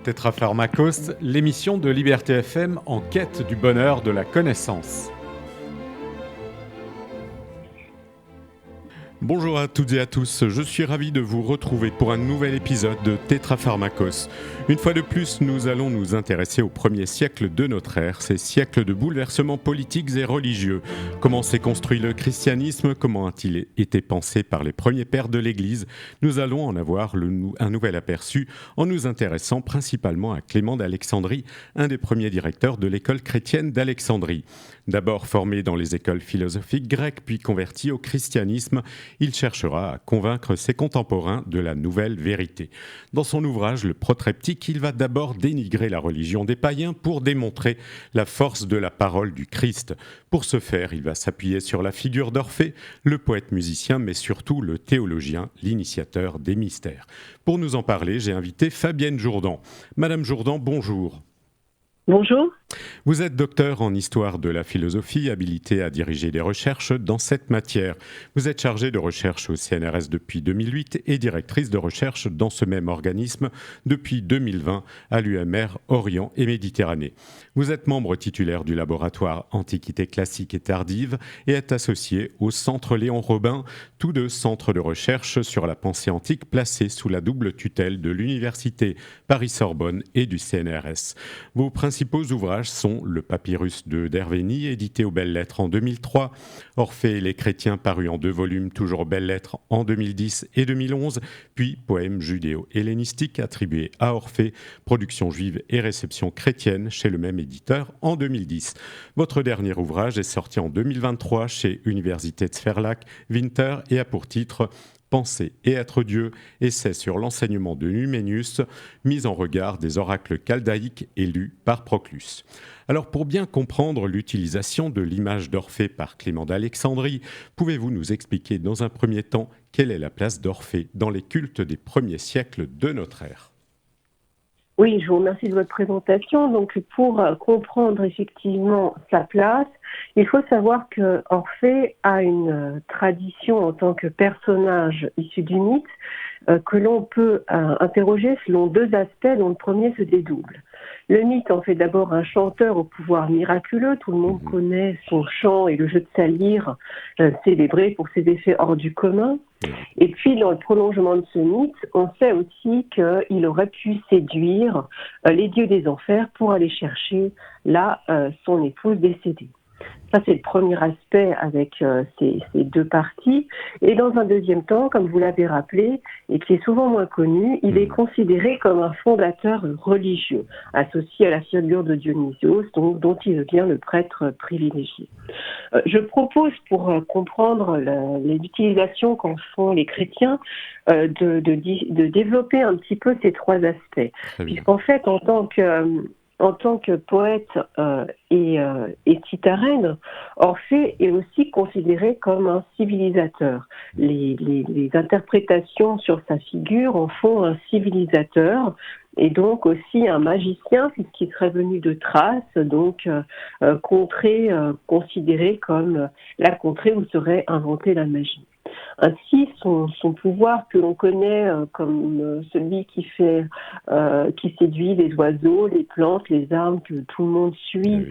Tétrapharmakos, l'émission de Liberté FM en quête du bonheur de la connaissance. Bonjour à toutes et à tous, je suis ravi de vous retrouver pour un nouvel épisode de Tétrapharmakos. Une fois de plus, nous allons nous intéresser au premier siècle de notre ère, ces siècles de bouleversements politiques et religieux. Comment s'est construit le christianisme, comment a-t-il été pensé par les premiers pères de l'Église? Nous allons en avoir un nouvel aperçu en nous intéressant principalement à Clément d'Alexandrie, un des premiers directeurs de l'école chrétienne d'Alexandrie. D'abord formé dans les écoles philosophiques grecques, puis converti au christianisme, il cherchera à convaincre ses contemporains de la nouvelle vérité. Dans son ouvrage Le Protreptique, il va d'abord dénigrer la religion des païens pour démontrer la force de la parole du Christ. Pour ce faire, il va s'appuyer sur la figure d'Orphée, le poète musicien, mais surtout le théologien, l'initiateur des mystères. Pour nous en parler, j'ai invité Fabienne Jourdan. Madame Jourdan, bonjour. Bonjour. Vous êtes docteur en histoire de la philosophie, habilité à diriger des recherches dans cette matière. Vous êtes chargée de recherche au CNRS depuis 2008 et directrice de recherche dans ce même organisme depuis 2020 à l'UMR Orient et Méditerranée. Vous êtes membre titulaire du laboratoire Antiquité classique et tardive et êtes associée au Centre Léon Robin, tous deux centres de recherche sur la pensée antique placés sous la double tutelle de l'Université Paris-Sorbonne et du CNRS. Vos principaux ouvrages sont le Papyrus de Dervénie, édité aux Belles Lettres en 2003, Orphée et les chrétiens, paru en 2 volumes, toujours aux Belles Lettres en 2010 et 2011, puis Poèmes judéo-hellénistiques attribués à Orphée, production juive et réception chrétienne chez le même éditeur en 2010. Votre dernier ouvrage est sorti en 2023 chez Université de Sverlac, Winter et a pour titre Penser et être Dieu, essai sur l'enseignement de Numénius, mis en regard des oracles chaldéiques et lus par Proclus. Alors pour bien comprendre l'utilisation de l'image d'Orphée par Clément d'Alexandrie, pouvez-vous nous expliquer dans un premier temps quelle est la place d'Orphée dans les cultes des premiers siècles de notre ère ? Oui, je vous remercie de votre présentation. Donc, pour comprendre effectivement sa place, il faut savoir que Orphée a une tradition en tant que personnage issu du mythe que l'on peut interroger selon 2 aspects, dont le premier se dédouble. Le mythe en fait d'abord un chanteur au pouvoir miraculeux. Tout le monde connaît son chant et le jeu de sa lyre, célébré pour ses effets hors du commun. Et puis, dans le prolongement de ce mythe, on sait aussi qu'il aurait pu séduire les dieux des enfers pour aller chercher là son épouse décédée. Ça, c'est le premier aspect avec ces 2 parties. Et dans un deuxième temps, comme vous l'avez rappelé, et qui est souvent moins connu, il est considéré comme un fondateur religieux, associé à la figure de Dionysios, dont il devient le prêtre privilégié. Je propose, pour comprendre l'utilisation qu'en font les chrétiens, de développer un petit peu ces 3 aspects. Puisqu'en fait, en tant que poète et citharène, Orphée est aussi considéré comme un civilisateur. Les interprétations sur sa figure en font un civilisateur et donc aussi un magicien puisqu'il serait venu de Thrace, donc contrée, considérée comme la contrée où serait inventée la magie. Ainsi, son pouvoir que l'on connaît comme celui qui séduit les oiseaux, les plantes, les arbres, que tout le monde suit,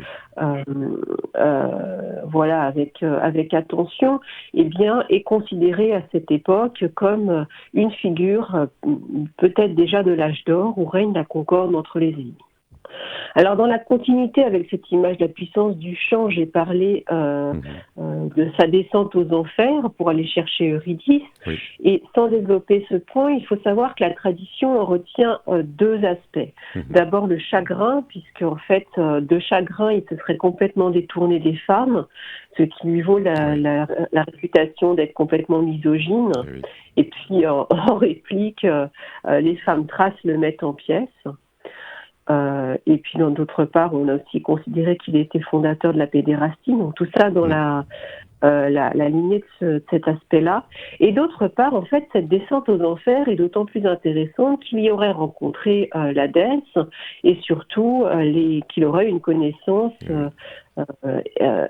voilà, avec attention, eh bien, est considéré à cette époque comme une figure peut-être déjà de l'âge d'or où règne la concorde entre les ennemis. Alors, dans la continuité avec cette image de la puissance du chant, j'ai parlé de sa descente aux enfers pour aller chercher Eurydice. Oui. Et sans développer ce point, il faut savoir que la tradition en retient 2 aspects. D'abord, le chagrin, puisque en fait, de chagrin, il se serait complètement détourné des femmes, ce qui lui vaut la réputation d'être complètement misogyne. Oui. Et puis, en réplique, les femmes thraces le mettent en pièces. Et puis, d'autre part, on a aussi considéré qu'il était fondateur de la pédérastie. Donc, tout ça dans la lignée de cet aspect-là. Et d'autre part, en fait, cette descente aux enfers est d'autant plus intéressante qu'il y aurait rencontré l'Hadès et surtout qu'il aurait une connaissance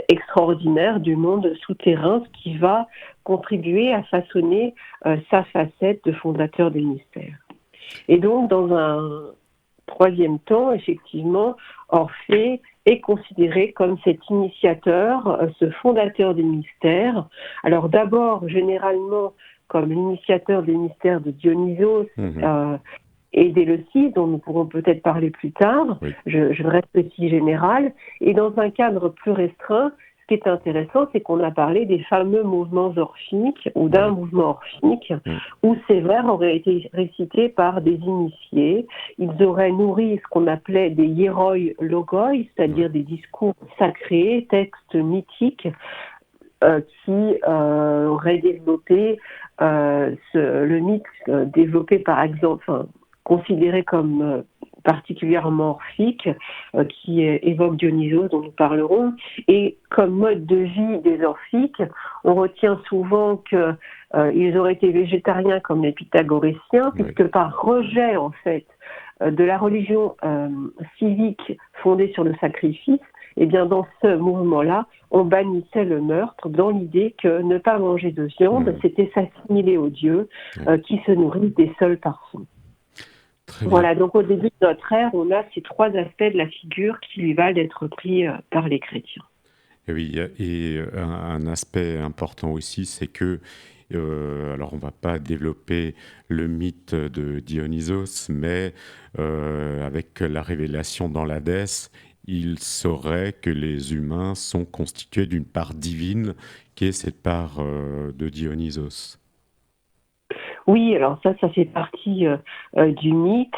extraordinaire du monde souterrain, ce qui va contribuer à façonner sa facette de fondateur des mystères. Et donc, dans un troisième temps, effectivement, Orphée est considéré comme cet initiateur, ce fondateur des mystères. Alors d'abord, généralement, comme l'initiateur des mystères de Dionysos et d'Éleusis, dont nous pourrons peut-être parler plus tard. Oui. Je reste ici général. Et dans un cadre plus restreint, ce qui est intéressant, c'est qu'on a parlé des fameux mouvements orphiques, ou d'un mouvement orphique, où ces vers auraient été récités par des initiés. Ils auraient nourri ce qu'on appelait des hieroi logoi, c'est-à-dire des discours sacrés, textes mythiques, qui auraient développé le mythe développé par exemple, considéré comme particulièrement orphique, qui évoque Dionysos, dont nous parlerons. Et comme mode de vie des orphiques, on retient souvent qu'ils auraient été végétariens comme les pythagoréciens, puisque par rejet, en fait, de la religion civique fondée sur le sacrifice, eh bien, dans ce mouvement-là, on bannissait le meurtre dans l'idée que ne pas manger de viande, c'était s'assimiler aux dieux qui se nourrissent des seuls parfums. Voilà, donc au début de notre ère, on a ces trois aspects de la figure qui lui valent d'être pris par les chrétiens. Et oui, et un aspect important aussi, c'est que, alors on ne va pas développer le mythe de Dionysos, mais avec la révélation dans l'Hadès, il saurait que les humains sont constitués d'une part divine, qui est cette part de Dionysos. Oui, alors ça fait partie du mythe,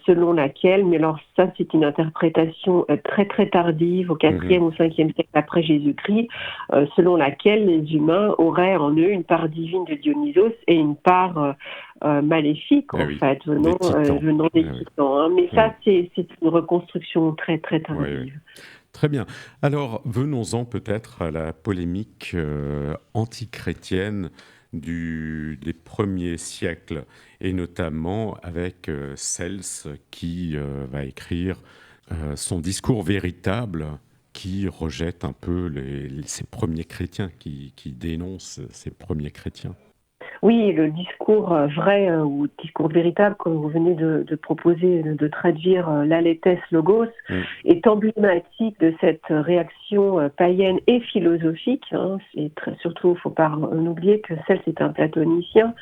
selon laquelle, mais alors ça c'est une interprétation très très tardive, au 4e ou 5e siècle après Jésus-Christ, selon laquelle les humains auraient en eux une part divine de Dionysos et une part maléfique, fait, venant des titans. Hein. Mais ça c'est une reconstruction très très tardive. Oui. Très bien. Alors, venons-en peut-être à la polémique antichrétienne des premiers siècles, et notamment avec Cels qui va écrire son discours véritable, qui rejette un peu ces premiers chrétiens, qui dénonce ces premiers chrétiens. Oui, le discours vrai ou discours véritable, comme vous venez de proposer, de traduire l'Aléthès Logos, est emblématique de cette réaction païenne et philosophique. Hein. Surtout, il ne faut pas oublier que Cels est un platonicien,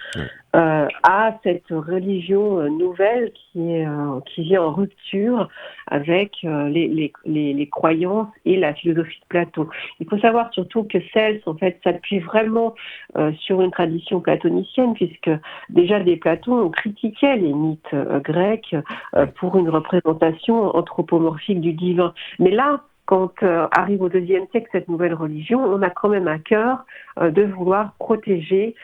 à cette religion nouvelle qui vient en rupture avec les croyances et la philosophie de Platon. Il faut savoir surtout que Cels, en fait, s'appuie vraiment sur une tradition platonicienne, puisque déjà dès Platon, on critiquait les mythes grecs pour une représentation anthropomorphique du divin. Mais là, quand arrive au IIe siècle cette nouvelle religion, on a quand même à cœur de vouloir protéger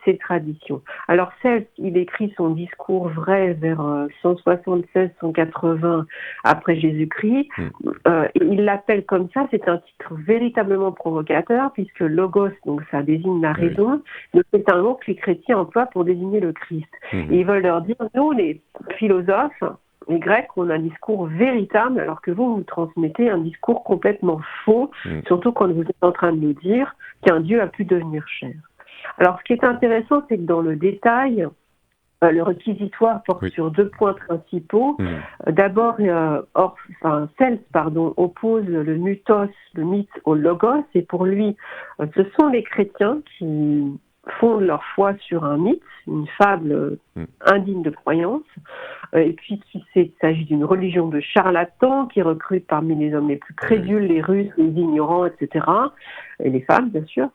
ces traditions. Alors Cels, il écrit son discours vrai vers 176-180 après Jésus-Christ. Il l'appelle comme ça, c'est un titre véritablement provocateur, puisque logos, donc ça désigne la raison, mais c'est un mot que les chrétiens emploient pour désigner le Christ. Et ils veulent leur dire, nous les philosophes, les Grecs ont un discours véritable, alors que vous transmettez un discours complètement faux, surtout quand vous êtes en train de nous dire qu'un Dieu a pu devenir chair. Alors, ce qui est intéressant, c'est que dans le détail, le réquisitoire porte sur deux points principaux. D'abord, Cels oppose le mythos, le mythe au logos, et pour lui, ce sont les chrétiens qui fondent leur foi sur un mythe, une fable indigne de croyance, et puis qu'il s'agit d'une religion de charlatans qui recrute parmi les hommes les plus crédules, les Russes, les ignorants, etc., et les femmes, bien sûr,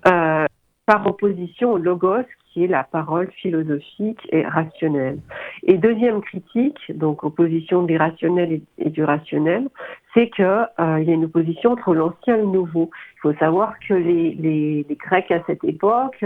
par opposition au logos, qui est la parole philosophique et rationnelle. Et deuxième critique, donc opposition de l'irrationnel et du rationnel, c'est qu'il y a une opposition entre l'ancien et le nouveau. Il faut savoir que les Grecs à cette époque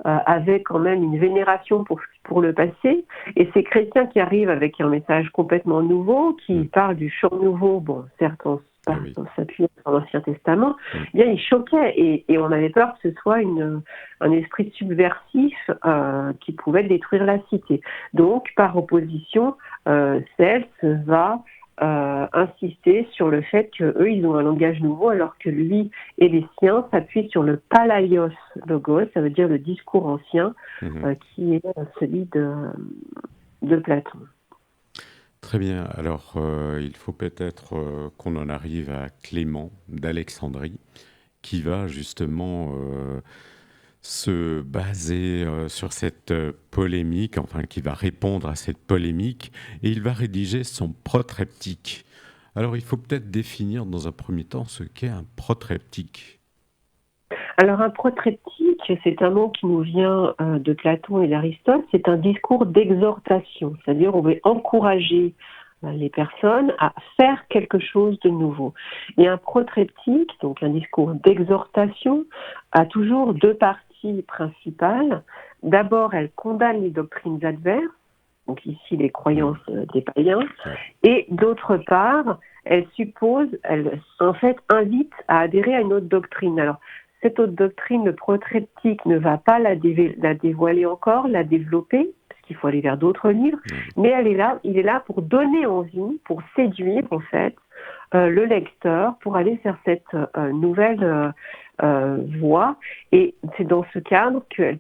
avaient quand même une vénération pour le passé, et ces chrétiens qui arrivent avec un message complètement nouveau, qui parlent du chant nouveau, bon, certes Ah oui. s'appuyant sur l'Ancien Testament, Mm. eh bien, il choquait et on avait peur que ce soit un esprit subversif qui pouvait détruire la cité. Donc, par opposition, Cels va insister sur le fait qu'eux, ils ont un langage nouveau, alors que lui et les siens s'appuient sur le palaios logos, ça veut dire le discours ancien, Mhm. qui est celui de Platon. Très bien. Alors, il faut peut-être qu'on en arrive à Clément d'Alexandrie, qui va justement se baser sur cette polémique, enfin, qui va répondre à cette polémique, et il va rédiger son protreptique. Alors, il faut peut-être définir dans un premier temps ce qu'est un protreptique. Alors un protreptique, c'est un mot qui nous vient de Platon et d'Aristote, c'est un discours d'exhortation, c'est-à-dire on veut encourager les personnes à faire quelque chose de nouveau. Et un protreptique, donc un discours d'exhortation, a toujours deux parties principales. D'abord, elle condamne les doctrines adverses, donc ici les croyances des païens, Ouais. et d'autre part, elle en fait invite à adhérer à une autre doctrine. Alors, cette autre doctrine, le protreptique, ne va pas la dévoiler encore, la développer, parce qu'il faut aller vers d'autres livres, mais il est là pour donner envie, pour séduire en fait le lecteur, pour aller vers cette nouvelle voie. Et c'est dans ce cadre que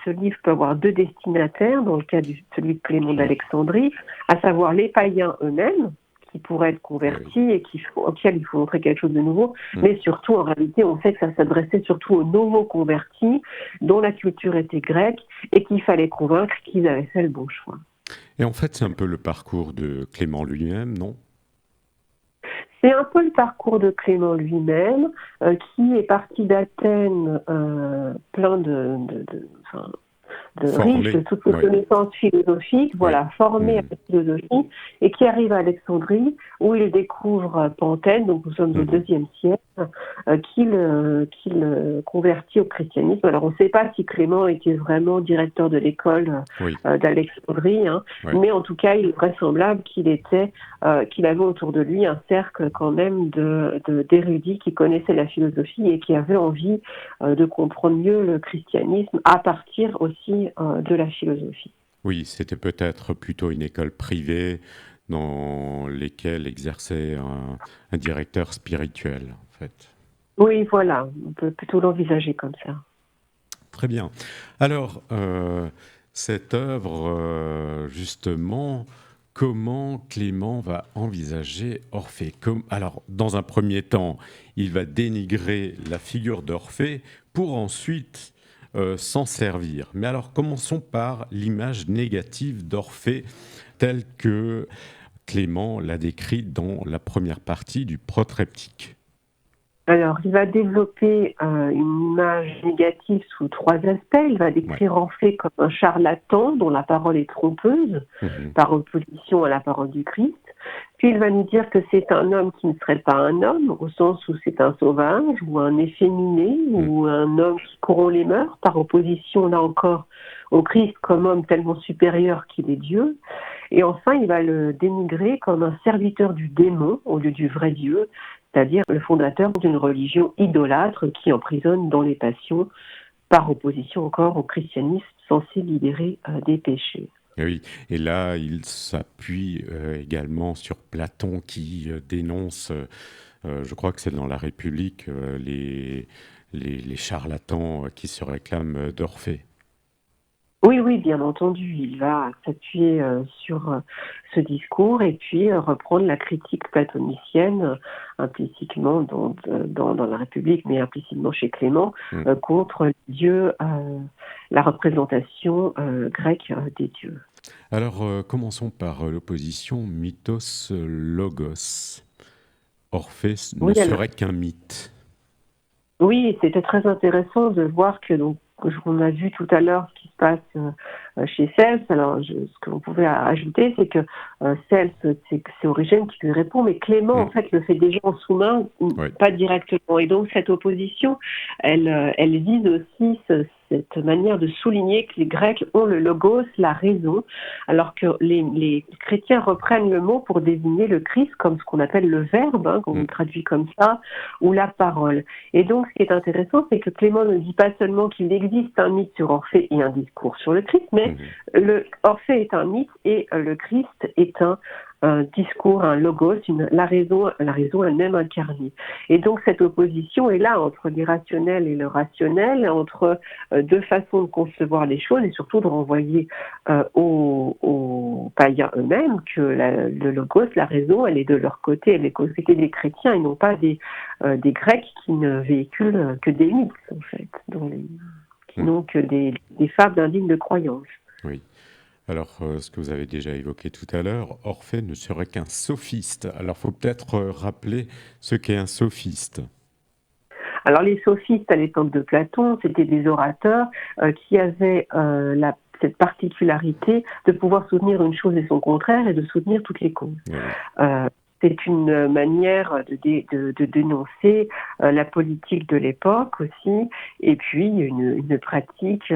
ce livre peut avoir deux destinataires, dans le cas de celui de Clément d'Alexandrie, à savoir les païens eux-mêmes, qui pourraient être convertis et auxquels il faut montrer quelque chose de nouveau, mais surtout, en réalité, on sait que ça s'adressait surtout aux nouveaux convertis, dont la culture était grecque, et qu'il fallait convaincre qu'ils avaient fait le bon choix. Et en fait, c'est un peu le parcours de Clément lui-même, non ? C'est un peu le parcours de Clément lui-même, qui est parti d'Athènes plein de riche de toutes les connaissances philosophiques, formé à la philosophie, et qui arrive à Alexandrie, où il découvre Pantène, donc nous sommes au IIe siècle, qu'il convertit au christianisme. Alors on ne sait pas si Clément était vraiment directeur de l'école d'Alexandrie, mais en tout cas il est vraisemblable qu'il avait autour de lui un cercle quand même d'érudits qui connaissaient la philosophie et qui avaient envie de comprendre mieux le christianisme à partir aussi de la philosophie. Oui, c'était peut-être plutôt une école privée dans lesquelles exerçait un directeur spirituel, en fait. Oui, voilà, on peut plutôt l'envisager comme ça. Très bien. Alors, cette œuvre, justement, comment Clément va envisager Orphée ? Alors, dans un premier temps, il va dénigrer la figure d'Orphée pour ensuite s'en servir. Mais alors, commençons par l'image négative d'Orphée telle que Clément l'a décrite dans la première partie du protreptique. Alors, il va développer une image négative sous trois aspects. Il va décrire Orphée comme un charlatan dont la parole est trompeuse, par opposition à la parole du Christ. Puis il va nous dire que c'est un homme qui ne serait pas un homme, au sens où c'est un sauvage, ou un efféminé, ou un homme qui corrompt les mœurs, par opposition, là encore, au Christ comme homme tellement supérieur qu'il est Dieu. Et enfin, il va le dénigrer comme un serviteur du démon au lieu du vrai Dieu, c'est-à-dire le fondateur d'une religion idolâtre qui emprisonne dans les passions, par opposition encore au christianisme censé libérer des péchés. Et oui, et là, il s'appuie également sur Platon qui dénonce, je crois que c'est dans La République, les charlatans qui se réclament d'Orphée. Oui, bien entendu. Il va s'appuyer sur ce discours et puis reprendre la critique platonicienne implicitement dans La République, mais implicitement chez Clément, contre Dieu, la représentation grecque des dieux. Alors, commençons par l'opposition mythos-logos. Orphée ne serait qu'un mythe. Oui, c'était très intéressant de voir que on a vu tout à l'heure ce qui se passe chez Cels. Alors, ce que vous pouvez ajouter, c'est que Cels, c'est Origène qui lui répond, mais Clément, en fait, le fait déjà en sous-main, pas directement. Et donc, cette opposition, elle vise aussi cette manière de souligner que les Grecs ont le logos, la raison, alors que les chrétiens reprennent le mot pour désigner le Christ comme ce qu'on appelle le verbe, qu'on traduit comme ça, ou la parole. Et donc, ce qui est intéressant, c'est que Clément ne dit pas seulement qu'il existe un mythe sur Orphée et un discours sur le Christ, mais Orphée est un mythe et le Christ est un discours, un logos, la raison elle-même incarnée. Et donc cette opposition est là entre l'irrationnel et le rationnel, entre deux façons de concevoir les choses et surtout de renvoyer aux païens eux-mêmes que le logos, la raison, elle est de leur côté, elle est côté des chrétiens et non pas des Grecs qui ne véhiculent que des mythes en fait, qui n'ont que des fables indignes de croyance. Oui. Alors, ce que vous avez déjà évoqué tout à l'heure, Orphée ne serait qu'un sophiste. Alors, il faut peut-être rappeler ce qu'est un sophiste. Alors, les sophistes, à l'époque de Platon, c'était des orateurs qui avaient cette particularité de pouvoir soutenir une chose et son contraire et de soutenir toutes les causes. Oui. C'est une manière de dénoncer la politique de l'époque aussi, et puis une pratique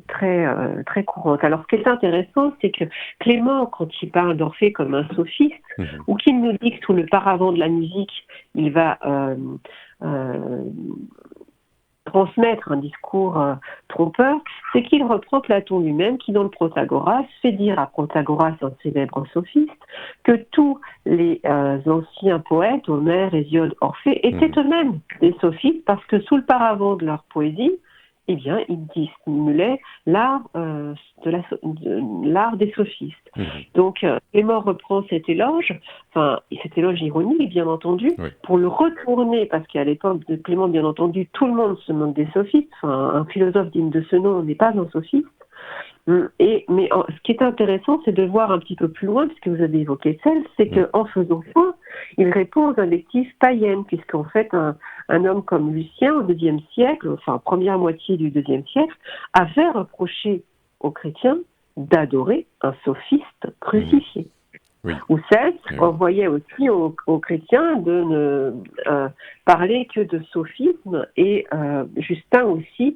très courante. Alors, ce qui est intéressant, c'est que Clément, quand il parle d'Orphée comme un sophiste, ou qu'il nous dit que sous le paravent de la musique, il va transmettre un discours trompeur, c'est qu'il reprend Platon lui-même qui, dans le Protagoras, fait dire à Protagoras, un célèbre sophiste, que tous les anciens poètes, Homère, Hésiode, Orphée, étaient eux-mêmes des sophistes parce que sous le paravent de leur poésie, eh bien, ils dissimulaient l'art des sophistes. Donc, Clément reprend cet éloge ironique, bien entendu, pour le retourner, parce qu'à l'époque de Clément, bien entendu, tout le monde se moque des sophistes. Un philosophe digne de ce nom n'est pas un sophiste. Mais ce qui est intéressant, c'est de voir un petit peu plus loin, puisque vous avez évoqué Cels, c'est qu'en faisant ça, il répond aux invectives païennes, puisqu'en fait, un homme comme Lucien, au IIe siècle, première moitié du IIe siècle, avait reproché aux chrétiens d'adorer un sophiste crucifié. Oui. Ou Cels envoyait aussi aux chrétiens de ne parler que de sophisme, et Justin aussi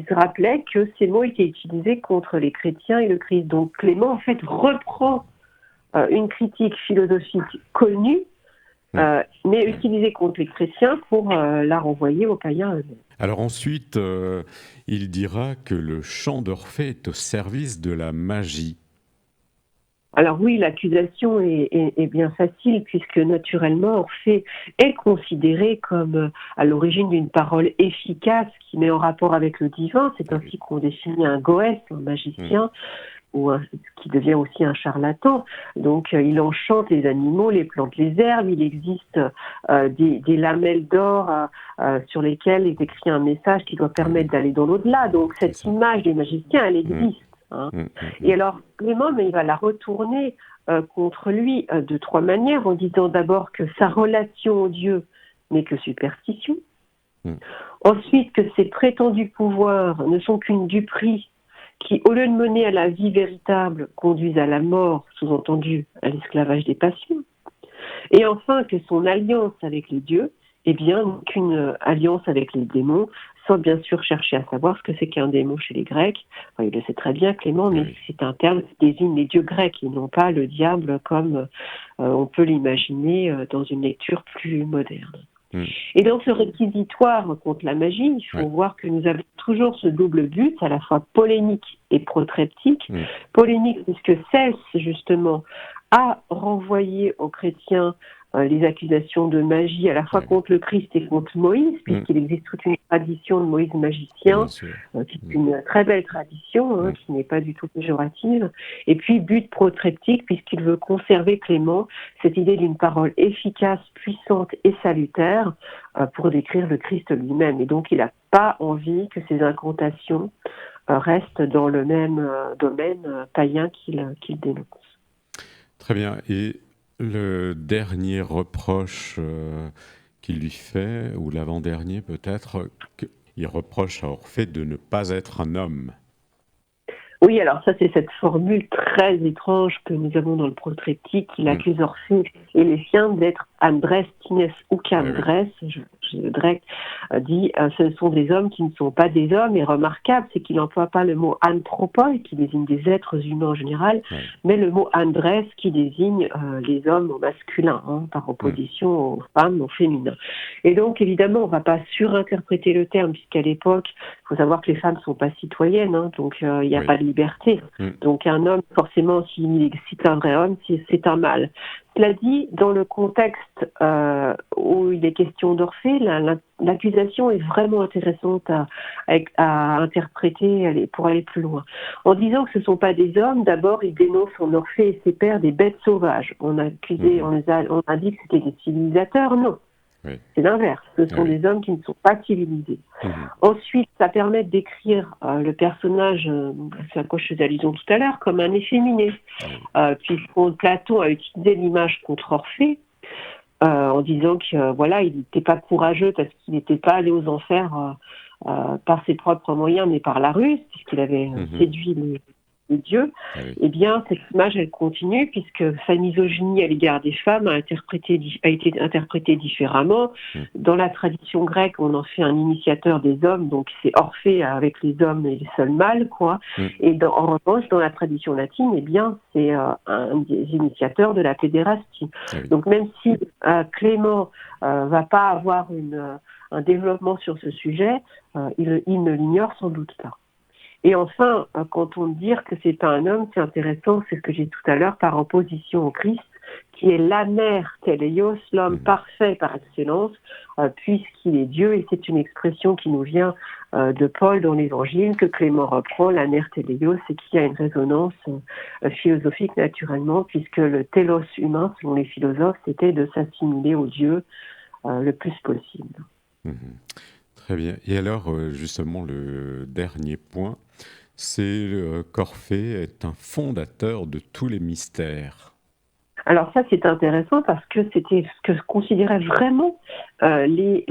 rappelait que ces mots étaient utilisés contre les chrétiens et le Christ. Donc Clément en fait reprend une critique philosophique connue, mais utilisée contre les chrétiens pour la renvoyer aux païens eux-mêmes. Alors ensuite, il dira que le chant d'Orphée est au service de la magie. Alors oui, l'accusation est bien facile puisque naturellement Orphée est considéré comme à l'origine d'une parole efficace qui met en rapport avec le divin. C'est ainsi qu'on définit un goès, un magicien, qui devient aussi un charlatan. Donc il enchante les animaux, les plantes, les herbes. Il existe des lamelles d'or sur lesquelles est écrit un message qui doit permettre d'aller dans l'au-delà. Donc cette image des magiciens, elle existe. Et alors, Clément, il va la retourner contre lui de trois manières, en disant d'abord que sa relation au Dieu n'est que superstition, ensuite que ses prétendus pouvoirs ne sont qu'une duperie qui, au lieu de mener à la vie véritable, conduisent à la mort, sous-entendu à l'esclavage des passions, et enfin que son alliance avec les dieux est bien qu'une alliance avec les démons, sans bien sûr chercher à savoir ce que c'est qu'un démon chez les Grecs. Il le sait très bien, Clément, mais c'est un terme qui désigne les dieux grecs et non pas le diable comme on peut l'imaginer dans une lecture plus moderne. Et dans ce réquisitoire contre la magie, il faut voir que nous avons toujours ce double but, à la fois polémique et protreptique. Polémique puisque Cels, justement, a renvoyé aux chrétiens les accusations de magie à la fois contre le Christ et contre Moïse, puisqu'il existe toute une tradition de Moïse magicien, qui est une très belle tradition, qui n'est pas du tout péjorative. Et puis, but protreptique, puisqu'il veut conserver, Clément, cette idée d'une parole efficace, puissante et salutaire pour décrire le Christ lui-même. Et donc, il n'a pas envie que ces incantations restent dans le même domaine païen qu'il dénonce. Très bien. Et le dernier reproche qu'il lui fait, ou l'avant-dernier peut-être, il reproche à Orphée de ne pas être un homme. Oui, alors ça c'est cette formule très étrange que nous avons dans le protreptique. Il accuse Orphée et les siens d'être andrés tines ou qu'andrés. Je grec, dit ce sont des hommes qui ne sont pas des hommes. Et remarquable, c'est qu'il n'emploie pas le mot anthropoi, qui désigne des êtres humains en général, mais le mot andrés, qui désigne les hommes au masculin, par opposition aux femmes, au féminin. Et donc, évidemment, on ne va pas surinterpréter le terme, puisqu'à l'époque, il faut savoir que les femmes ne sont pas citoyennes, donc il n'y a pas de liberté. Donc, un homme, forcément, s'il est un vrai homme, c'est un mâle. Cela dit, dans le contexte où il est question d'Orphée, l'accusation est vraiment intéressante à interpréter pour aller plus loin. En disant que ce ne sont pas des hommes, d'abord, il dénonce en Orphée et ses pairs des bêtes sauvages. On a dit que c'était des civilisateurs, non. C'est l'inverse, ce sont des hommes qui ne sont pas civilisés. Ensuite, ça permet de décrire le personnage, c'est à quoi je faisais allusion tout à l'heure, comme un efféminé, puisque Platon a utilisé l'image contre Orphée, en disant que il n'était pas courageux parce qu'il n'était pas allé aux enfers par ses propres moyens, mais par la ruse, puisqu'il avait séduit les dieux. Eh bien, cette image, elle continue, puisque sa misogynie à l'égard des femmes a été interprétée différemment. Dans la tradition grecque, on en fait un initiateur des hommes, donc c'est Orphée avec les hommes et les seuls mâles, quoi. Et en revanche, dans la tradition latine, eh bien, c'est un des initiateurs de la pédérastie. Donc, même si Clément va pas avoir un développement sur ce sujet, il ne l'ignore sans doute pas. Et enfin, quand on dit que c'est pas un homme, c'est intéressant, c'est ce que j'ai dit tout à l'heure, par opposition au Christ, qui est l'aner teleios, l'homme parfait par excellence, puisqu'il est Dieu, et c'est une expression qui nous vient de Paul dans l'Évangile, que Clément reprend, l'aner teleios, et qui a une résonance philosophique naturellement, puisque le telos humain, selon les philosophes, c'était de s'assimiler au Dieu le plus possible. Très bien. Et alors, justement, le dernier point, c'est qu'Orphée est un fondateur de tous les mystères. Alors ça, c'est intéressant parce que c'était ce que considéraient vraiment les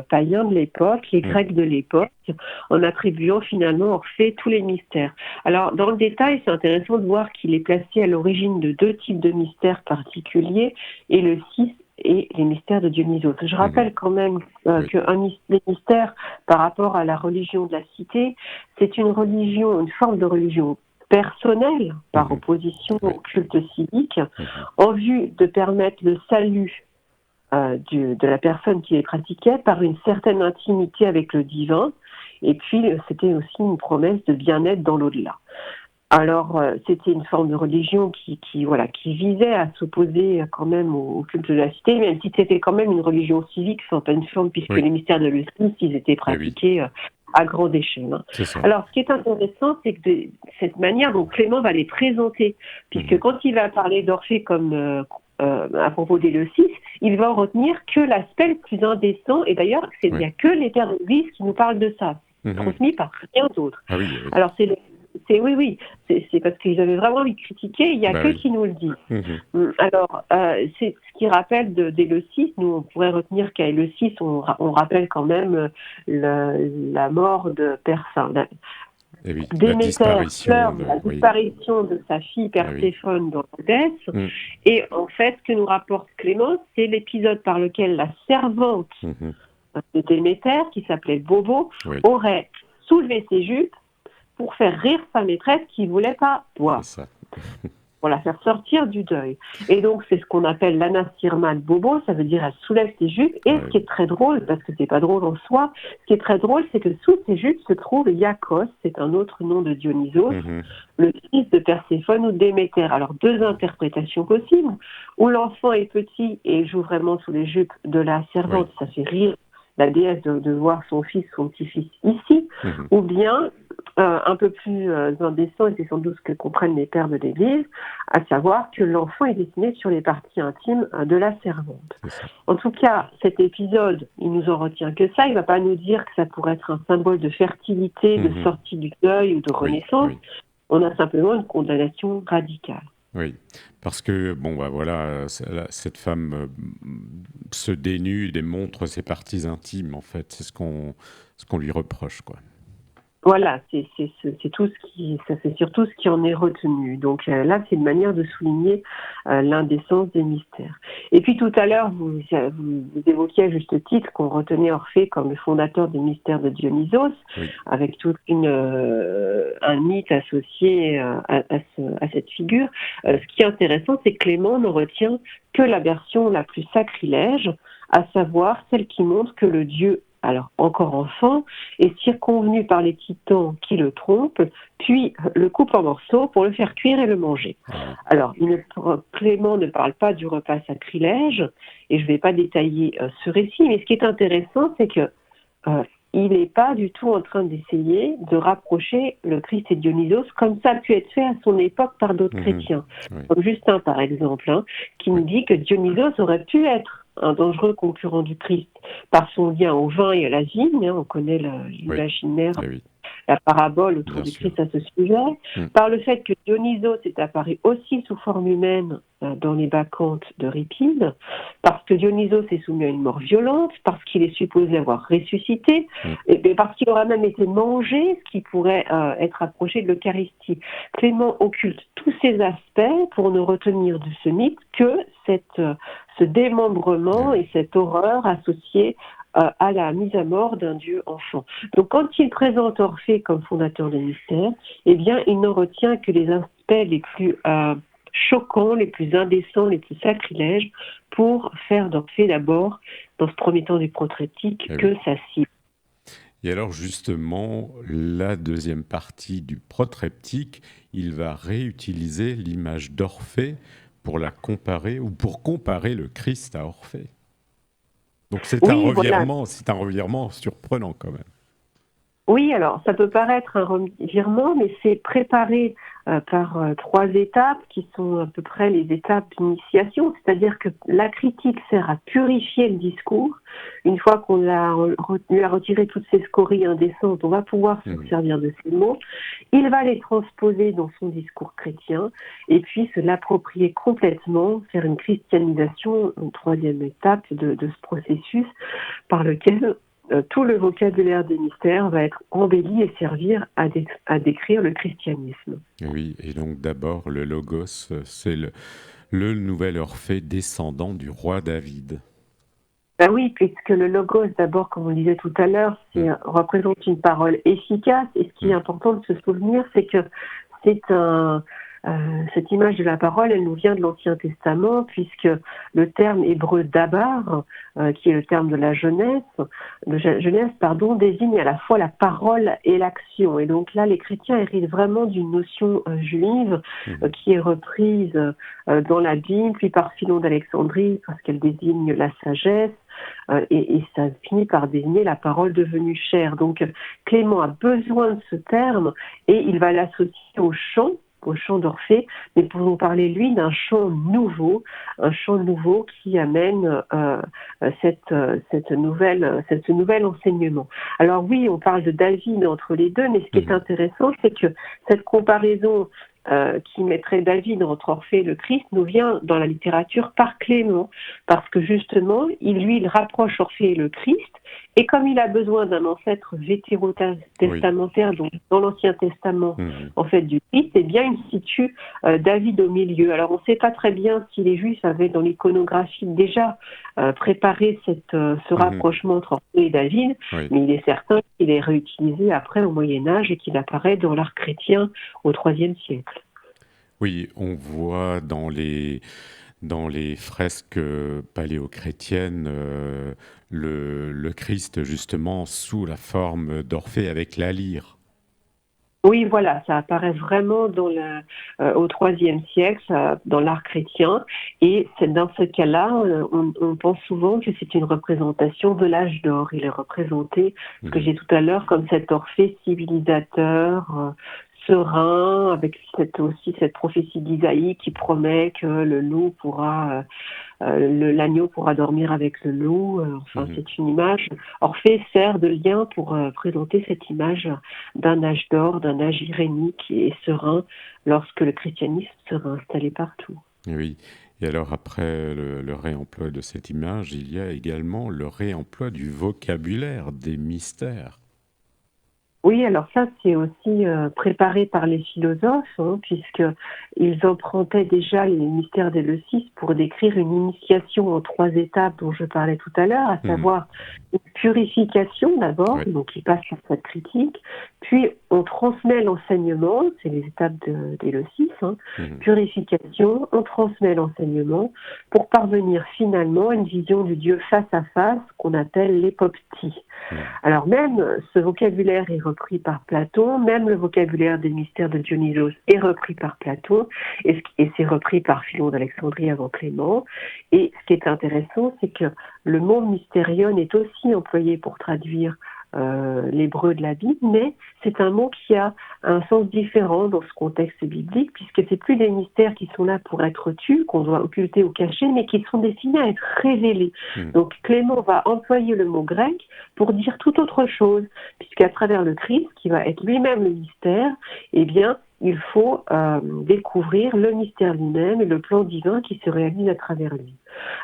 païens de l'époque, les Grecs de l'époque, en attribuant finalement à Orphée tous les mystères. Alors, dans le détail, c'est intéressant de voir qu'il est placé à l'origine de 2 types de mystères particuliers, et le 6 et les mystères de Dionysos. Je rappelle quand même les mystères par rapport à la religion de la cité, c'est une forme de religion personnelle, par opposition au culte civique, en vue de permettre le salut de la personne qui les pratiquait par une certaine intimité avec le divin, et puis c'était aussi une promesse de bien-être dans l'au-delà. Alors, c'était une forme de religion qui visait à s'opposer quand même au culte de la cité, même si c'était quand même une religion civique, sans pas une forme, puisque les mystères de l'Eucharistie, ils étaient pratiqués à grande échelle. Alors, ce qui est intéressant, c'est que de cette manière, donc Clément va les présenter, puisque quand il va parler d'Orphée comme à propos des Leucis, il va en retenir que l'aspect le plus indécent, et d'ailleurs, il n'y a que les pères de l'Église qui nous parlent de ça, transmis par rien d'autre. Alors, c'est parce qu'ils avaient vraiment envie de critiquer, il n'y a que qui nous le dit. Alors, c'est ce qui rappelle des Leucis. Nous, on pourrait retenir qu'à Leucis, on rappelle quand même la mort de Persin. Déméter pleure la disparition de sa fille Perséphone dans l'Hadès. Et en fait, ce que nous rapporte Clément, c'est l'épisode par lequel la servante de Déméter, qui s'appelait Bobo, aurait soulevé ses jupes pour faire rire sa maîtresse qui ne voulait pas boire, pour la faire sortir du deuil. Et donc, c'est ce qu'on appelle l'anastirma de Bobo, ça veut dire elle soulève ses jupes, et ce qui est très drôle, parce que c'est pas drôle en soi, ce qui est très drôle, c'est que sous ses jupes se trouve Iacos, c'est un autre nom de Dionysos, le fils de Perséphone ou Déméter. Alors, 2 interprétations possibles, où l'enfant est petit et joue vraiment sous les jupes de la servante, ça fait rire la déesse de voir son petit-fils ici, ou bien un peu plus indécent, et c'est sans doute ce que comprennent les pères de l'Église, à savoir que l'enfant est dessiné sur les parties intimes de la servante. En tout cas, cet épisode, il nous en retient que ça, il ne va pas nous dire que ça pourrait être un symbole de fertilité, de sortie du deuil ou de renaissance. On a simplement une condamnation radicale. Oui, parce que, cette femme se dénude et montre ses parties intimes, en fait. C'est ce qu'on lui reproche, quoi. Voilà, c'est tout ce qui, ça c'est surtout ce qui en est retenu. Donc là, c'est une manière de souligner l'indécence des mystères. Et puis tout à l'heure, vous évoquiez à juste titre qu'on retenait Orphée comme le fondateur des mystères de Dionysos, Oui. avec tout un mythe associé à cette figure. Ce qui est intéressant, c'est que Clément ne retient que la version la plus sacrilège, à savoir celle qui montre que le dieu, alors encore enfant, est circonvenu par les titans qui le trompent, puis le coupent en morceaux pour le faire cuire et le manger. Ah oui. Alors, Clément ne parle pas du repas sacrilège, et je ne vais pas détailler ce récit, mais ce qui est intéressant, c'est que il n'est pas du tout en train d'essayer de rapprocher le Christ et Dionysos, comme ça a pu être fait à son époque par d'autres chrétiens, Oui. comme Justin par exemple, qui nous dit que Dionysos aurait pu être un dangereux concurrent du Christ par son lien au vin et à la vigne. On connaît l'imaginaire, Eh oui. la parabole autour Bien du sûr. Christ à ce sujet, par le fait que Dionysos est apparu aussi sous forme humaine dans les bacchantes d'Euripide, parce que Dionysos est soumis à une mort violente, parce qu'il est supposé avoir ressuscité, et parce qu'il aura même été mangé, ce qui pourrait être approché de l'Eucharistie. Clément occulte tous ces aspects pour ne retenir de ce mythe que ce démembrement et cette horreur associée à la mise à mort d'un dieu enfant. Donc quand il présente Orphée comme fondateur des mystères, eh bien il ne retient que les aspects les plus choquants, les plus indécents, les plus sacrilèges, pour faire d'Orphée d'abord, dans ce premier temps du protreptyque, que sa cible. Et alors justement, la deuxième partie du protreptyque, il va réutiliser l'image d'Orphée pour la comparer, ou pour comparer le Christ à Orphée. Donc c'est un revirement surprenant quand même. Oui, alors ça peut paraître un revirement, mais c'est préparé par trois étapes qui sont à peu près les étapes d'initiation, c'est-à-dire que la critique sert à purifier le discours. Une fois qu'on lui a retiré toutes ces scories indécentes, on va pouvoir se servir de ces mots. Il va les transposer dans son discours chrétien et puis se l'approprier complètement, faire une christianisation, une troisième étape de ce processus par lequel tout le vocabulaire des mystères va être embelli et servir à décrire le christianisme. Oui, et donc d'abord, le Logos, c'est le nouvel Orphée descendant du roi David. Ben oui, puisque le Logos, d'abord, comme on le disait tout à l'heure, représente une parole efficace. Et ce qui est important de se souvenir, c'est que cette image de la parole, elle nous vient de l'Ancien Testament, puisque le terme hébreu dabar, qui est le terme de la Genèse, désigne à la fois la parole et l'action. Et donc là, les chrétiens héritent vraiment d'une notion juive qui est reprise dans la Bible, puis par Philon d'Alexandrie, parce qu'elle désigne la sagesse, et ça finit par désigner la parole devenue chair. Donc Clément a besoin de ce terme et il va l'associer au chant d'Orphée, mais pour nous parler, lui, d'un chant nouveau qui amène ce nouvel enseignement. Alors oui, on parle de David entre les deux, mais ce qui est intéressant, c'est que cette comparaison qui mettrait David entre Orphée et le Christ nous vient dans la littérature par Clément, parce que justement, il rapproche Orphée et le Christ, et comme il a besoin d'un ancêtre vétérotestamentaire, donc dans l'Ancien Testament, en fait, du Christ, eh bien, il situe David au milieu. Alors, on ne sait pas très bien si les Juifs avaient dans l'iconographie déjà préparé ce rapprochement entre Orphée et David, mais il est certain qu'il est réutilisé après au Moyen-Âge et qu'il apparaît dans l'art chrétien au IIIe siècle. Oui, on voit dans les fresques paléochrétiennes le Christ justement sous la forme d'Orphée avec la lyre. Oui, voilà, ça apparaît vraiment au IIIe siècle, dans l'art chrétien. Et dans ce cas-là, on pense souvent que c'est une représentation de l'âge d'or. Il est représenté, ce que j'ai tout à l'heure, comme cet Orphée civilisateur, serein, avec aussi cette prophétie d'Isaïe qui promet que l'agneau pourra dormir avec le loup. C'est une image. Orphée sert de lien pour présenter cette image d'un âge d'or, d'un âge irénique et serein, lorsque le christianisme sera installé partout. Oui. Et alors après le réemploi de cette image, il y a également le réemploi du vocabulaire des mystères. Oui, alors ça, c'est aussi préparé par les philosophes, puisqu'ils empruntaient déjà les mystères d'Éleusis pour décrire une initiation en 3 étapes dont je parlais tout à l'heure, à Mhm. savoir une purification d'abord, Ouais. donc il passe par cette critique, puis on transmet l'enseignement, c'est les étapes d'Éleusis, Mhm. purification, on transmet l'enseignement pour parvenir finalement à une vision du Dieu face à face qu'on appelle l'époptie. Mhm. Alors même ce vocabulaire est repris par Platon, même le vocabulaire des mystères de Dionysos est repris par Platon, et c'est repris par Philon d'Alexandrie avant Clément. Et ce qui est intéressant, c'est que le mot mystérion est aussi employé pour traduire l'hébreu de la Bible, mais c'est un mot qui a un sens différent dans ce contexte biblique, puisque c'est plus des mystères qui sont là pour être tus, qu'on doit occulter ou cacher, mais qui sont destinés à être révélés. Mhm. Donc Clément va employer le mot grec pour dire tout autre chose, puisqu'à travers le Christ, qui va être lui-même le mystère, eh bien, il faut découvrir le mystère lui-même et le plan divin qui se réalise à travers lui.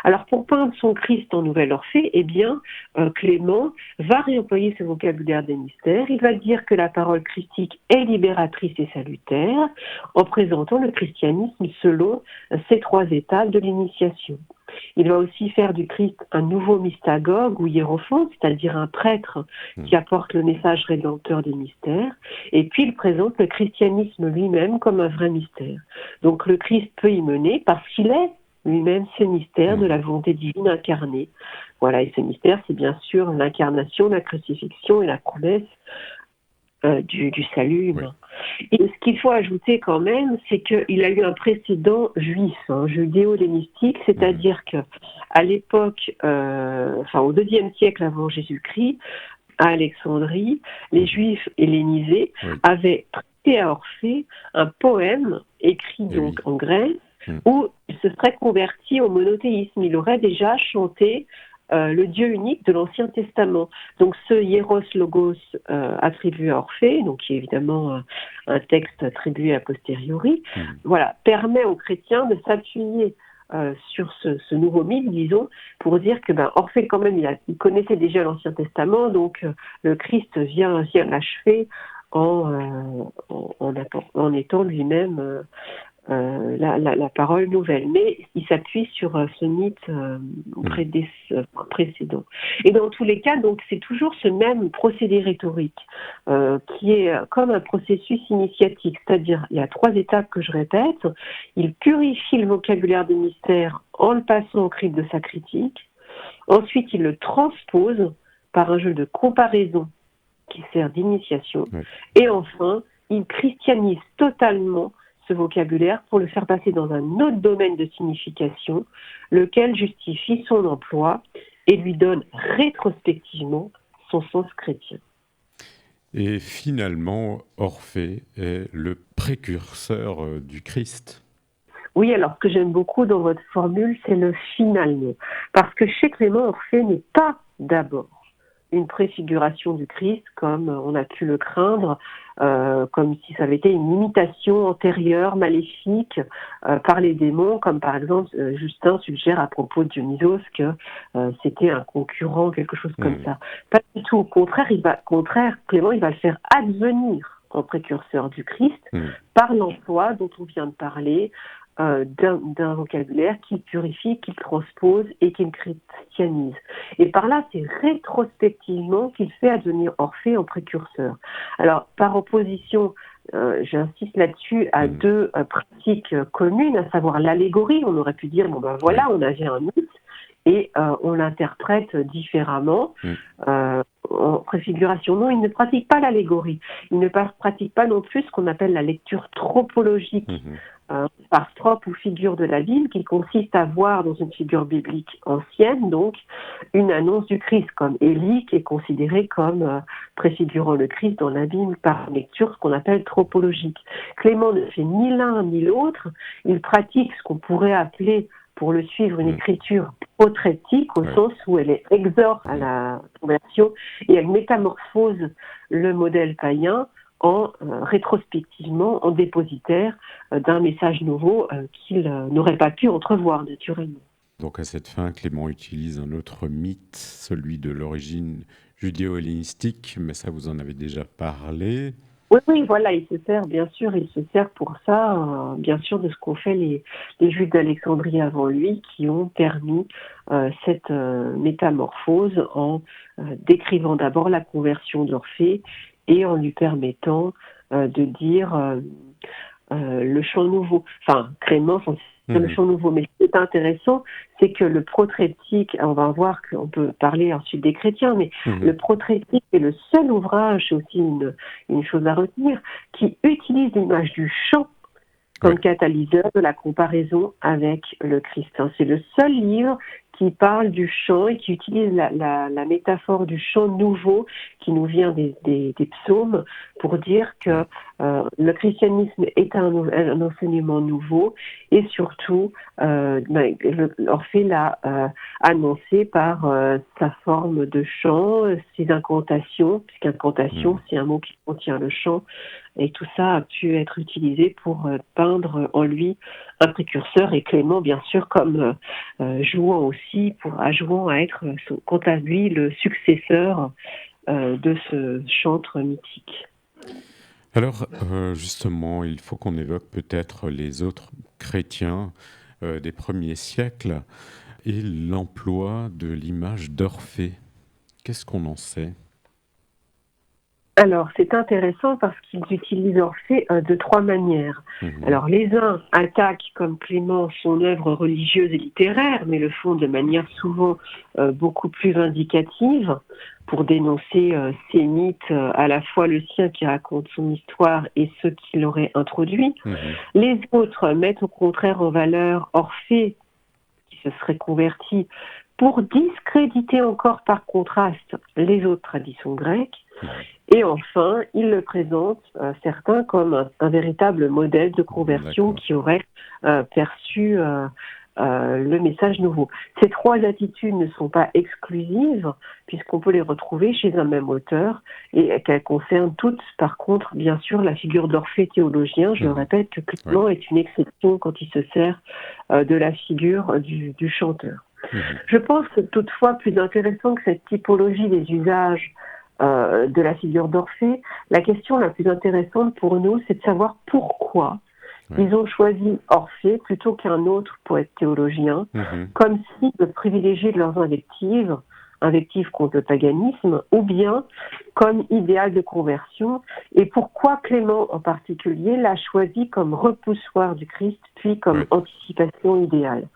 Alors, pour peindre son Christ en Nouvelle Orphée, eh bien, Clément va réemployer ce vocabulaire des mystères. Il va dire que la parole christique est libératrice et salutaire, en présentant le christianisme selon ces 3 étapes de l'initiation. Il va aussi faire du Christ un nouveau mystagogue ou hiérophante, c'est-à-dire un prêtre qui apporte le message rédempteur des mystères. Et puis il présente le christianisme lui-même comme un vrai mystère. Donc le Christ peut y mener parce qu'il est lui-même ce mystère de la Mhm. volonté divine incarnée. Voilà, et ce mystère, c'est bien sûr l'incarnation, la crucifixion et la promesse du salut Oui. humain. Et ce qu'il faut ajouter quand même, c'est qu'il a eu un précédent juif, judéo-hellénistique, Mhm. c'est-à-dire que à l'époque, au IIe siècle avant Jésus-Christ, à Alexandrie, les Mhm. Juifs hellénisés Oui. avaient prêté à Orphée un poème écrit Et donc oui. en grec Mhm. où il se serait converti au monothéisme. Il aurait déjà chanté le Dieu unique de l'Ancien Testament. Donc ce Hieros Logos attribué à Orphée, donc qui est évidemment un texte attribué a posteriori, Mhm. voilà, permet aux chrétiens de s'appuyer sur ce nouveau mythe, disons, pour dire que Orphée quand même, il connaissait déjà l'Ancien Testament, donc le Christ vient l'achever en étant lui-même la parole nouvelle. Mais il s'appuie sur ce mythe Mhm. précédent. Et dans tous les cas, donc, c'est toujours ce même procédé rhétorique qui est comme un processus initiatique, c'est-à-dire il y a 3 étapes que je répète. Il purifie le vocabulaire des mystères en le passant au crible de sa critique. Ensuite, il le transpose par un jeu de comparaison qui sert d'initiation. Oui. Et enfin, il christianise totalement ce vocabulaire pour le faire passer dans un autre domaine de signification, lequel justifie son emploi et lui donne rétrospectivement son sens chrétien. Et finalement, Orphée est le précurseur du Christ. Oui, alors ce que j'aime beaucoup dans votre formule, c'est le finalement. Parce que chez Clément, Orphée n'est pas d'abord une préfiguration du Christ, comme on a pu le craindre, comme si ça avait été une imitation antérieure, maléfique, par les démons, comme par exemple Justin suggère à propos de Dionysos que c'était un concurrent, quelque chose comme Mhm. ça. Pas du tout. Au contraire, Clément, il va le faire advenir en précurseur du Christ Mhm. par l'emploi dont on vient de parler, d'un vocabulaire qu'il purifie, qu'il transpose et qu'il christianise. Et par là, c'est rétrospectivement qu'il fait advenir Orphée en précurseur. Alors, par opposition, j'insiste là-dessus, à Mhm. 2 pratiques communes, à savoir l'allégorie. On aurait pu dire, Oui. on avait un mythe et on l'interprète différemment. Mhm. En préfiguration. Non, il ne pratique pas l'allégorie. Il ne pratique pas non plus ce qu'on appelle la lecture tropologique Mhm. par trope ou figure de la Bible, qui consiste à voir dans une figure biblique ancienne, donc, une annonce du Christ, comme Élie, qui est considéré comme préfigurant le Christ dans la Bible par lecture, ce qu'on appelle tropologique. Clément ne fait ni l'un ni l'autre. Il pratique ce qu'on pourrait appeler, pour le suivre, une Mhm. écriture protrétique, au Ouais. sens où elle exhorte à Mhm. la conversion et elle métamorphose le modèle païen en rétrospectivement en dépositaire d'un message nouveau qu'il n'aurait pas pu entrevoir naturellement. Donc à cette fin, Clément utilise un autre mythe, celui de l'origine judéo-hellénistique, mais ça vous en avez déjà parlé. Oui, oui, voilà, il se sert pour ça, bien sûr, de ce qu'ont fait les Juifs d'Alexandrie avant lui, qui ont permis cette métamorphose en décrivant d'abord la conversion d'Orphée et en lui permettant de dire le chant nouveau. Enfin, Clément, le chant nouveau. Mais ce qui est intéressant, c'est que le protreptyque, on va voir qu'on peut parler ensuite des chrétiens, mais le protreptyque est le seul ouvrage, c'est aussi une chose à retenir, qui utilise l'image du chant comme catalyseur de la comparaison avec le Christ. C'est le seul livre qui parle du chant et qui utilise la métaphore du chant nouveau qui nous vient des psaumes pour dire que le christianisme est un enseignement nouveau et surtout Orphée l'a annoncé par sa forme de chant, ses incantations, puisqu'incantation c'est un mot qui contient le chant, et tout ça a pu être utilisé pour peindre en lui un précurseur, et Clément bien sûr comme jouant aussi jouant à être quant à lui le successeur de ce chantre mythique. Alors justement, il faut qu'on évoque peut-être les autres chrétiens des premiers siècles et l'emploi de l'image d'Orphée. Qu'est-ce qu'on en sait ? Alors, c'est intéressant parce qu'ils utilisent Orphée de trois manières. Alors, les uns attaquent, comme Clément, son œuvre religieuse et littéraire, mais le font de manière souvent beaucoup plus vindicative pour dénoncer ces mythes, à la fois le sien qui raconte son histoire et ceux qui l'auraient introduit. Les autres mettent au contraire en valeur Orphée, qui se serait converti, pour discréditer encore par contraste les autres traditions grecques. Et enfin, ils le présentent, certains, comme un véritable modèle de conversion qui aurait perçu le message nouveau. Ces trois attitudes ne sont pas exclusives, puisqu'on peut les retrouver chez un même auteur, et qu'elles concernent toutes, par contre, bien sûr, la figure d'Orphée théologien. Je le répète que Clément est une exception quand il se sert de la figure du chanteur. Je pense que toutefois, plus intéressant que cette typologie des usages de la figure d'Orphée, la question la plus intéressante pour nous, c'est de savoir pourquoi ils ont choisi Orphée plutôt qu'un autre poète théologien, comme si de privilégier de leurs invectives contre le paganisme, ou bien comme idéal de conversion, et pourquoi Clément en particulier l'a choisi comme repoussoir du Christ, puis comme anticipation idéale.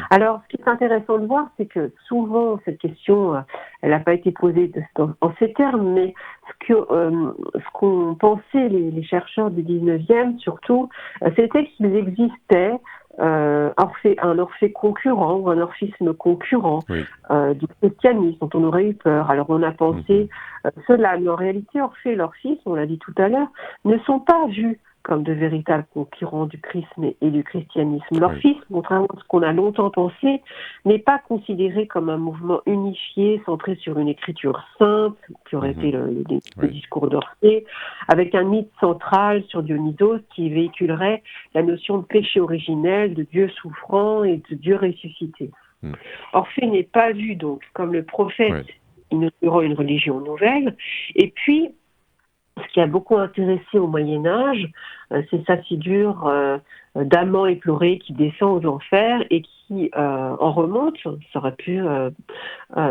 Alors, ce qui est intéressant de voir, c'est que souvent, cette question, elle n'a pas été posée en ces termes, mais ce qu'ont pensé les chercheurs du 19e, surtout, c'était qu'il existait un Orphée concurrent ou un orphisme concurrent du christianisme dont on aurait eu peur. Alors on a pensé cela, mais en réalité Orphée et l'orphisme, on l'a dit tout à l'heure, ne sont pas vus comme de véritables concurrents du chrisme et du christianisme. L'orphisme, contrairement à ce qu'on a longtemps pensé, n'est pas considéré comme un mouvement unifié, centré sur une écriture simple, qui aurait été le discours d'Orphée, avec un mythe central sur Dionysos qui véhiculerait la notion de péché originel, de Dieu souffrant et de Dieu ressuscité. Orphée n'est pas vu donc comme le prophète inaugurant une religion nouvelle, et puis ce qui a beaucoup intéressé au Moyen-Âge, c'est sa figure d'amant éploré qui descend aux enfers et qui en remonte. Ça aurait pu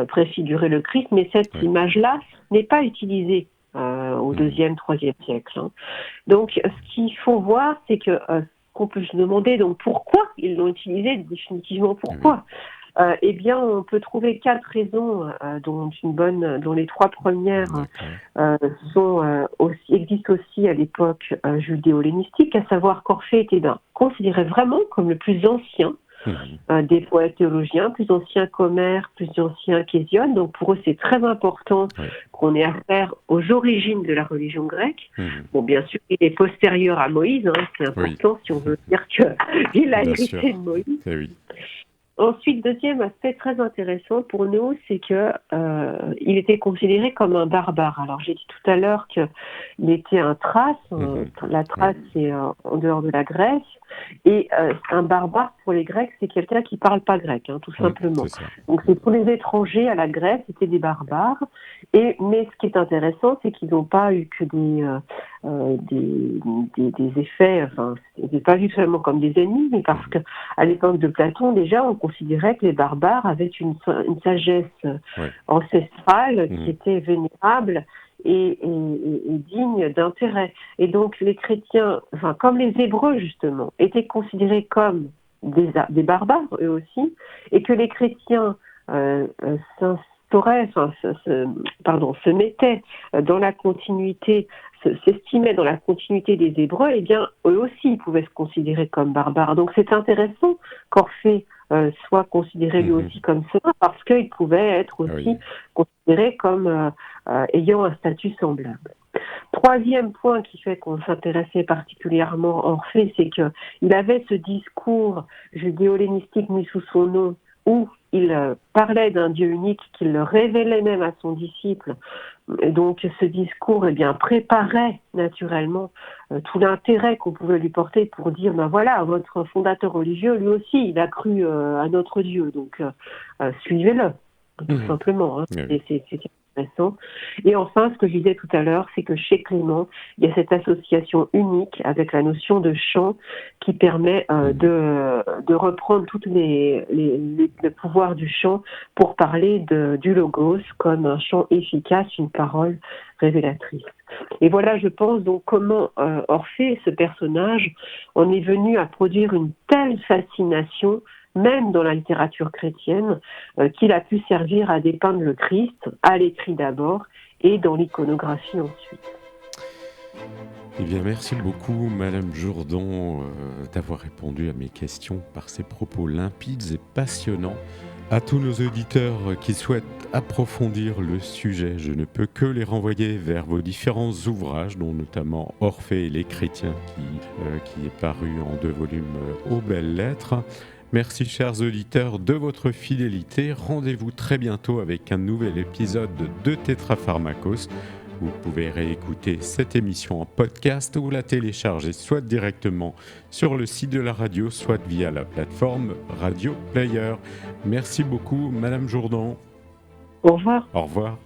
préfigurer le Christ, mais cette image-là n'est pas utilisée au 2e, 3e siècle. Donc, ce qu'il faut voir, c'est que qu'on peut se demander donc pourquoi ils l'ont utilisé, définitivement pourquoi. Eh bien, on peut trouver 4 raisons, dont les 3 premières existent aussi à l'époque judéo-hellénistique, à savoir qu'Orphée était considéré vraiment comme le plus ancien des poètes théologiens, plus ancien qu'Homère, plus ancien qu'Hésiode. Donc pour eux, c'est très important qu'on ait affaire aux origines de la religion grecque. Bon, bien sûr, il est postérieur à Moïse, c'est important si on veut dire qu'il a hérité de Moïse. Ensuite, deuxième aspect très intéressant pour nous, c'est que il était considéré comme un barbare. Alors, j'ai dit tout à l'heure qu'il était un Thrace. La Thrace, c'est en dehors de la Grèce. Et un barbare, pour les Grecs, c'est quelqu'un qui parle pas grec, tout simplement. Donc, c'est pour les étrangers à la Grèce, c'était des barbares. Mais ce qui est intéressant, c'est qu'ils n'ont pas eu que des effets, enfin, ils n'étaient pas vus seulement comme des ennemis, mais parce qu'à l'époque de Platon, déjà, on considérait que les barbares avaient une sagesse ancestrale qui était vénérable et digne d'intérêt. Et donc, les chrétiens, enfin, comme les Hébreux, justement, étaient considérés comme des barbares, eux aussi, et que les chrétiens se mettaient dans la continuité, s'estimaient dans la continuité des Hébreux, eh bien, eux aussi, ils pouvaient se considérer comme barbares. Donc, c'est intéressant qu'Orphée soit considéré lui aussi comme cela, parce qu'il pouvait être aussi considéré comme ayant un statut semblable. Troisième point qui fait qu'on s'intéressait particulièrement à Orphée, c'est qu'il avait ce discours judéo-hellénistique mis sous son nom, où il parlait d'un Dieu unique, qu'il le révélait même à son disciple. Et donc ce discours préparait naturellement tout l'intérêt qu'on pouvait lui porter pour dire, voilà, votre fondateur religieux, lui aussi, il a cru à notre Dieu, donc suivez-le, tout simplement. C'est intéressant. Et enfin, ce que je disais tout à l'heure, c'est que chez Clément, il y a cette association unique avec la notion de chant qui permet de reprendre tous le pouvoir du chant pour parler du logos comme un chant efficace, une parole révélatrice. Et voilà, je pense, donc comment Orphée, ce personnage, en est venu à produire une telle fascination, même dans la littérature chrétienne, qu'il a pu servir à dépeindre le Christ, à l'écrit d'abord, et dans l'iconographie ensuite. Eh bien, merci beaucoup, Madame Jourdan, d'avoir répondu à mes questions par ces propos limpides et passionnants. À tous nos auditeurs qui souhaitent approfondir le sujet, je ne peux que les renvoyer vers vos différents ouvrages, dont notamment Orphée et les chrétiens, qui est paru en 2 volumes aux belles lettres. Merci, chers auditeurs, de votre fidélité. Rendez-vous très bientôt avec un nouvel épisode de Tétrapharmakos. Vous pouvez réécouter cette émission en podcast ou la télécharger soit directement sur le site de la radio, soit via la plateforme Radio Player. Merci beaucoup, Madame Jourdan. Au revoir. Au revoir.